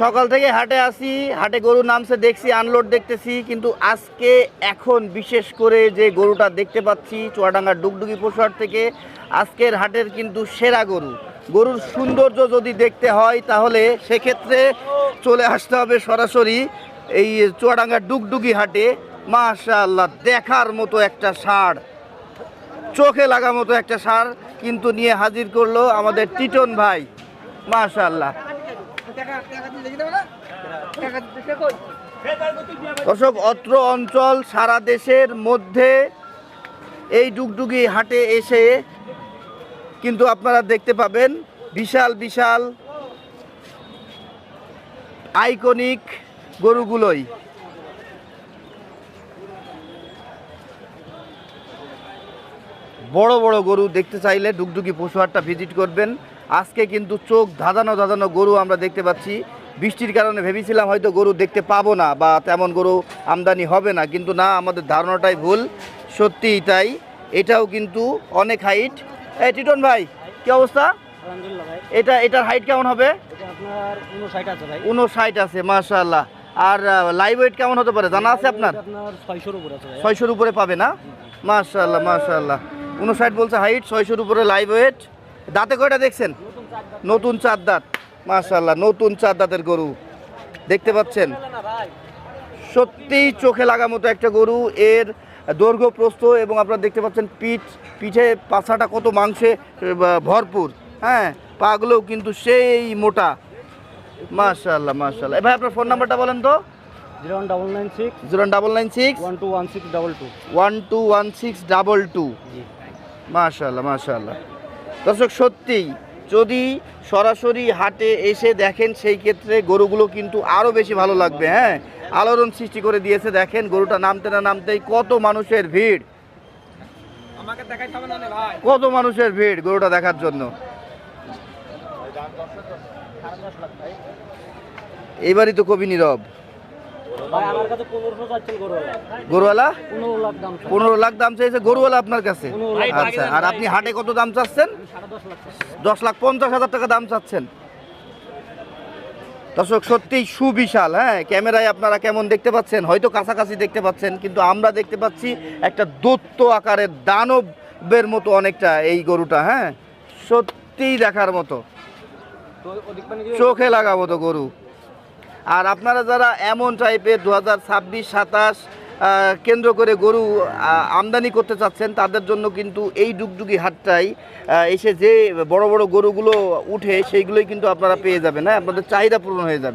সকাল থেকে হাটে আসি, হাটে গরু নামছে দেখছি, আনলোড দেখতেছি, কিন্তু আজকে এখন বিশেষ করে যে গরুটা দেখতে পাচ্ছি চুয়াডাঙ্গার ডুগডুগি পশুহাট থেকে, আজকের হাটের কিন্তু সেরা গরু। গরুর সৌন্দর্য যদি দেখতে হয় তাহলে সেক্ষেত্রে চলে আসতে হবে সরাসরি এই চুয়াডাঙ্গার ডুগডুগি হাটে। মাশাআল্লাহ, দেখার মতো একটা ষাঁড়, চোখে লাগা মতো একটা ষাঁড় কিন্তু নিয়ে হাজির করলো আমাদের টিটন ভাই। মাশাআল্লাহ দর্শক, অত্র অঞ্চল সারা দেশের মধ্যে এই ডুগডুগি হাটে এসে কিন্তু আপনারা দেখতে পাবেন বিশাল বিশাল আইকনিক গরুগুলোই। বড় বড় গরু দেখতে চাইলে ডুগডুগি পশুহাটটা ভিজিট করবেন। আজকে কিন্তু চোখ ধাঁধানো ধাঁধানো গরু আমরা দেখতে পাচ্ছি। বৃষ্টির কারণে ভেবেছিলাম হয়তো গরু দেখতে পাবো না বা তেমন গরু আমদানি হবে না, কিন্তু না, আমাদের ধারণাটাই ভুল, সত্যিই তাই। এটাও কিন্তু অনেক হাইট। এই টিটন ভাই, কি অবস্থা? আলহামদুলিল্লাহ ভাই। এটার হাইট কেমন হবে? এটা আপনার 59 আছে ভাই। 59 আছে, মাশাআল্লাহ। আর লাইভ ওয়েট কেমন হতে পারে জানা আছে আপনার? আপনার 600 উপরে আছে ভাই। 600-র উপরে পাবে না? মাশাআল্লাহ মাশাআল্লাহ। 59 বলছে হাইট, 600-র উপরে লাইভ ওয়েট। দাঁতে কয়টা দেখছেন? নতুন 4 দাঁত। মাশাআল্লাহ, নতুন 4 দাঁতের গরু দেখতে পাচ্ছেন। সত্যিই চোখে লাগা মতো একটা গরু। এর দৈর্ঘ্য প্রস্থ এবং আপনারা দেখতে পাচ্ছেন পিঠে পাছাটা কত মাংসে ভরপুর। হ্যাঁ, পাগুলোও কিন্তু সেই মোটা। মাশাআল্লাহ মাশাআল্লাহ। ভাই, আপনার ফোন নাম্বারটা বলেন তো। 09996 099612162 121622। জি মাশাআল্লাহ মাশাআল্লাহ। দর্শক, সত্যিই যদি সরাসরি হাটে এসে দেখেন সেই ক্ষেত্রে গরুগুলো কিন্তু আরও বেশি ভালো লাগবে। হ্যাঁ, আলোড়ন সৃষ্টি করে দিয়েছে। দেখেন গরুটা নামতে না নামতেই কত মানুষের ভিড়, কত মানুষের ভিড় গরুটা দেখার জন্য। এইবারই তো কবি নীরব। ভাই আমার কাছে 1500 চাচ্ছেন গরুওয়ালা। গরুওয়ালা 15 লাখ দাম। 15 লাখ দাম চাইছে গরুওয়ালা আপনার কাছে? আচ্ছা, আর আপনি হাটে কত দাম চাচ্ছেন? 10,50,000 টাকা দাম চাচ্ছেন। দর্শক, সত্যিই সুবিশাল। হ্যাঁ, ক্যামেরায় আপনারা কেমন দেখতে পাচ্ছেন, হয়তো কাছাকাছি দেখতে পাচ্ছেন, কিন্তু আমরা দেখতে পাচ্ছি একটা দৈত্য আকারের দানবের মতো অনেকটা এই গরুটা। হ্যাঁ, সত্যিই দেখার মতো, চোখে লাগা মতো গরু। আর আপনারা যারা এমন টাইপের 2026-27 কেন্দ্র করে গরু আমদানি করতে চাচ্ছেন, তাদের জন্য কিন্তু এই ডুগডুগি হাটটাই এসে যে বড় বড় গরুগুলো উঠে সেইগুলোই কিন্তু আপনারা পেয়ে যাবেন। হ্যাঁ, আপনাদের চাহিদা পূরণ হয়ে যাবে।